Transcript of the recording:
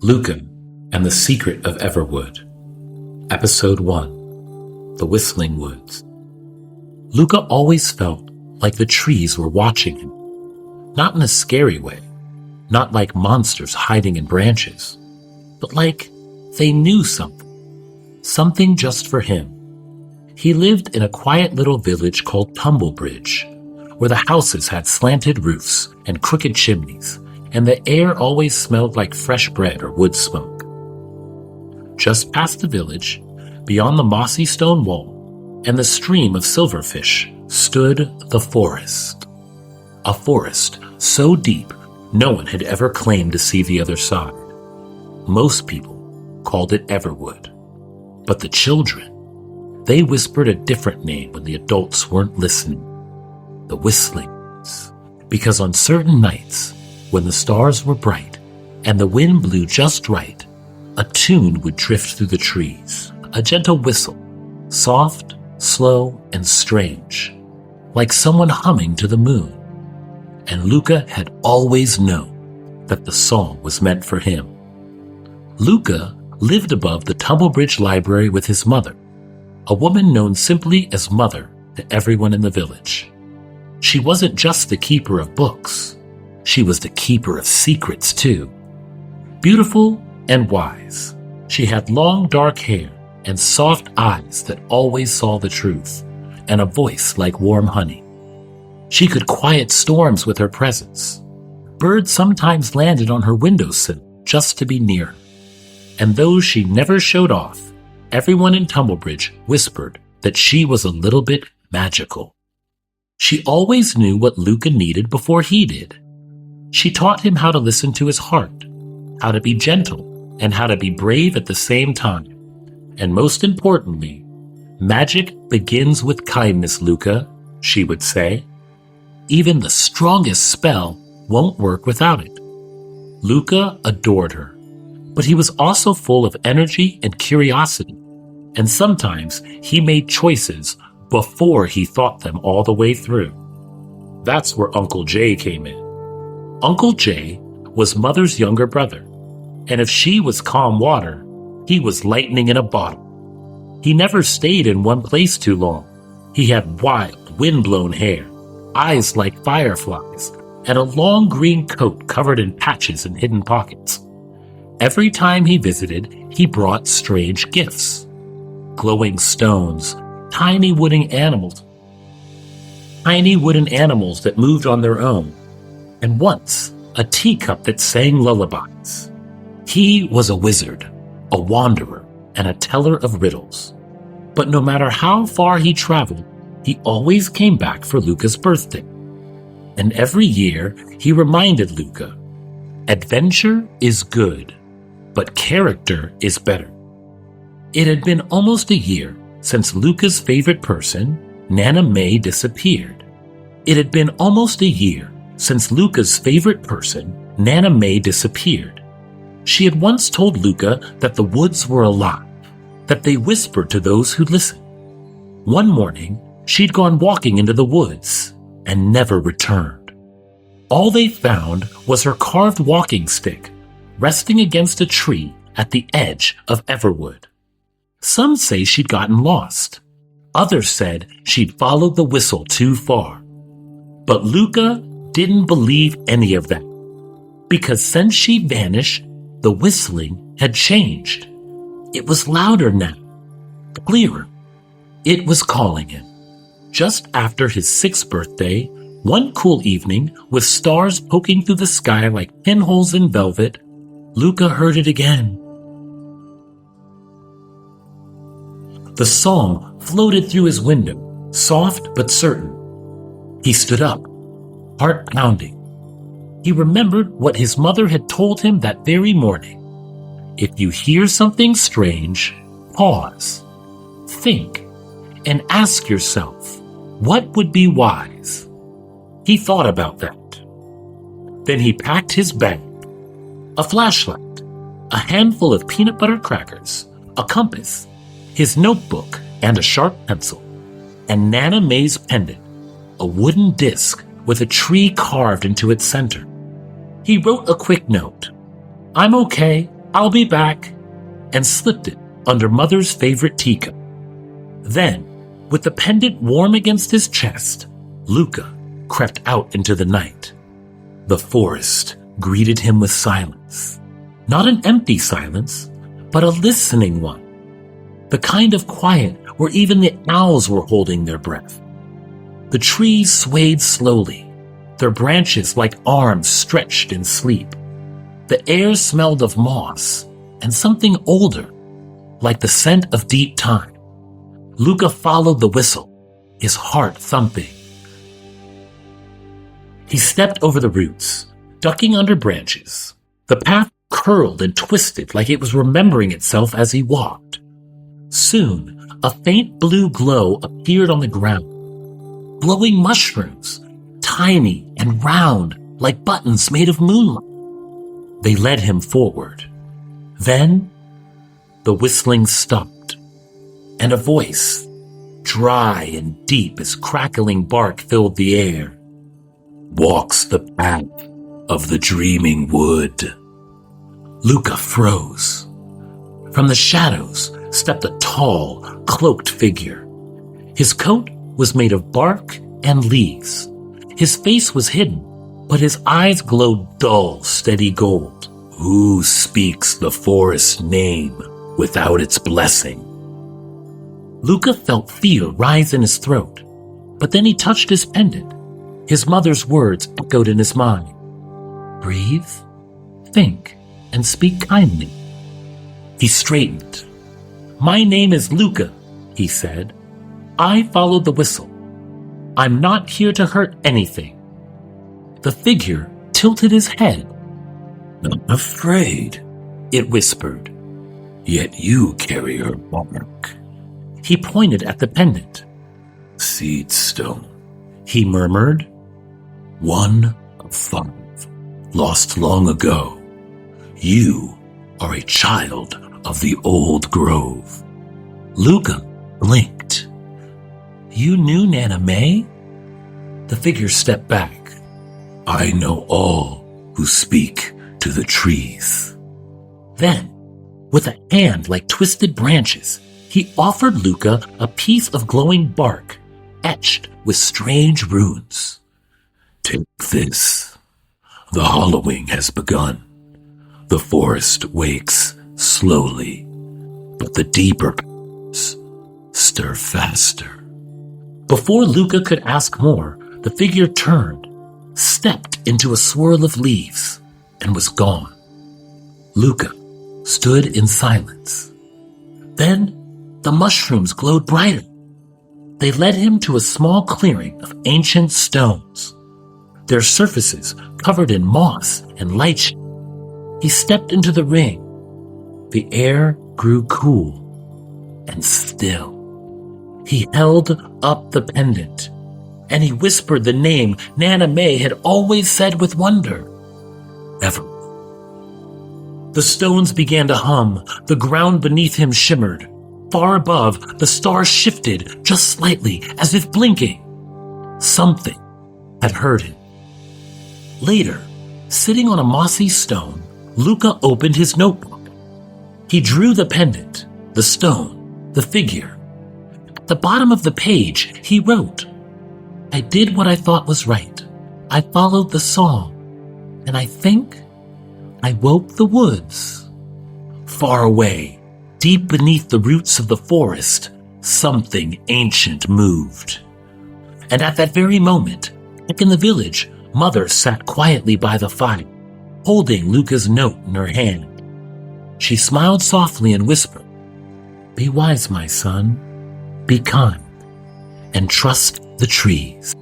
Luca and the Secret of Everwood. Episode 1. The Whistling Woods. Luca always felt like the trees were watching him. Not in a scary way, not like monsters hiding in branches, but like they knew something just for him. He lived in a quiet little village called Tumblebridge, where the houses had slanted roofs and crooked chimneys, and the air always smelled like fresh bread or wood smoke. Just past the village, beyond the mossy stone wall and the stream of silverfish, stood the forest. A forest so deep no one had ever claimed to see the other side. Most people called it Everwood. But the children, they whispered a different name when the adults weren't listening. The Whistling Woods. Because on certain nights, when the stars were bright and the wind blew just right, a tune would drift through the trees, a gentle whistle, soft, slow, and strange, like someone humming to the moon. And Luca had always known that the song was meant for him. Luca lived above the Tumblebridge Library with his mother, a woman known simply as Mother to everyone in the village. She wasn't just the keeper of books. She was the keeper of secrets, too. Beautiful and wise, she had long dark hair and soft eyes that always saw the truth, and a voice like warm honey. She could quiet storms with her presence. Birds sometimes landed on her windowsill just to be near her. And though she never showed off, everyone in Tumblebridge whispered that she was a little bit magical. She always knew what Luca needed before he did. She taught him how to listen to his heart, how to be gentle, and how to be brave at the same time. And most importantly, magic begins with kindness, Luca, she would say. Even the strongest spell won't work without it. Luca adored her, but he was also full of energy and curiosity, and sometimes he made choices before he thought them all the way through. That's where Uncle Jay came in. Uncle Jay was Mother's younger brother, and if she was calm water, he was lightning in a bottle. He never stayed in one place too long. He had wild, wind-blown hair, eyes like fireflies, and a long green coat covered in patches and hidden pockets. Every time he visited, he brought strange gifts. Glowing stones, tiny wooden animals that moved on their own, and once a teacup that sang lullabies. He was a wizard, a wanderer, and a teller of riddles. But no matter how far he traveled, he always came back for Luca's birthday. And every year he reminded Luca, adventure is good, but character is better. It had been almost a year since Luca's favorite person, Nana May, disappeared. It had been almost a year since Luca's favorite person, Nana May, disappeared. She had once told Luca that the woods were alive, that they whispered to those who listened. One morning, she'd gone walking into the woods and never returned. All they found was her carved walking stick resting against a tree at the edge of Everwood. Some say she'd gotten lost. Others said she'd followed the whistle too far. But Luca didn't believe any of that, because since she vanished, the whistling had changed. It was louder now, clearer. It was calling him. Just after his 6th birthday, one cool evening, with stars poking through the sky like pinholes in velvet, Luca heard it again. The song floated through his window, soft but certain. He stood up, heart pounding. He remembered what his mother had told him that very morning. If you hear something strange, pause, think, and ask yourself, what would be wise? He thought about that. Then he packed his bag, a flashlight, a handful of peanut butter crackers, a compass, his notebook, and a sharp pencil, and Nana May's pendant, a wooden disc with a tree carved into its center. He wrote a quick note. I'm okay. I'll be back, and slipped it under Mother's favorite teacup. Then, with the pendant warm against his chest, Luca crept out into the night. The forest greeted him with silence. Not an empty silence, but a listening one. The kind of quiet where even the owls were holding their breath. The trees swayed slowly, their branches like arms stretched in sleep. The air smelled of moss and something older, like the scent of deep time. Luca followed the whistle, his heart thumping. He stepped over the roots, ducking under branches. The path curled and twisted like it was remembering itself as he walked. Soon, a faint blue glow appeared on the ground. Glowing mushrooms, tiny and round like buttons made of moonlight. They led him forward. Then, the whistling stopped, and a voice, dry and deep as crackling bark filled the air, walks the path of the dreaming wood. Luca froze. From the shadows stepped a tall, cloaked figure. His coat was made of bark and leaves. His face was hidden, but his eyes glowed dull, steady gold. Who speaks the forest's name without its blessing? Luca felt fear rise in his throat, but then he touched his pendant. His mother's words echoed in his mind. Breathe, think, and speak kindly. He straightened. My name is Luca, he said. I followed the whistle. I'm not here to hurt anything. The figure tilted his head. Not afraid, it whispered. Yet you carry her mark. He pointed at the pendant. Seed stone, he murmured. 1 of 5, lost long ago. You are a child of the old grove. Luca blinked. You knew Nana May? The figure stepped back. I know all who speak to the trees. Then, with a hand like twisted branches, he offered Luca a piece of glowing bark etched with strange runes. Take this. The hollowing has begun. The forest wakes slowly, but the deeper patterns stir faster. Before Luca could ask more, the figure turned, stepped into a swirl of leaves, and was gone. Luca stood in silence. Then the mushrooms glowed brighter. They led him to a small clearing of ancient stones, their surfaces covered in moss and lichen. He stepped into the ring. The air grew cool and still. He held up the pendant, and he whispered the name Nana May had always said with wonder. Everwood. The stones began to hum. The ground beneath him shimmered. Far above, the stars shifted just slightly, as if blinking. Something had heard him. Later, sitting on a mossy stone, Luca opened his notebook. He drew the pendant, the stone, the figure. At the bottom of the page, he wrote, I did what I thought was right. I followed the song, and I think I woke the woods. Far away, deep beneath the roots of the forest, something ancient moved. And at that very moment, back in the village, Mother sat quietly by the fire, holding Luca's note in her hand. She smiled softly and whispered, Be wise, my son. Be kind, and trust the trees.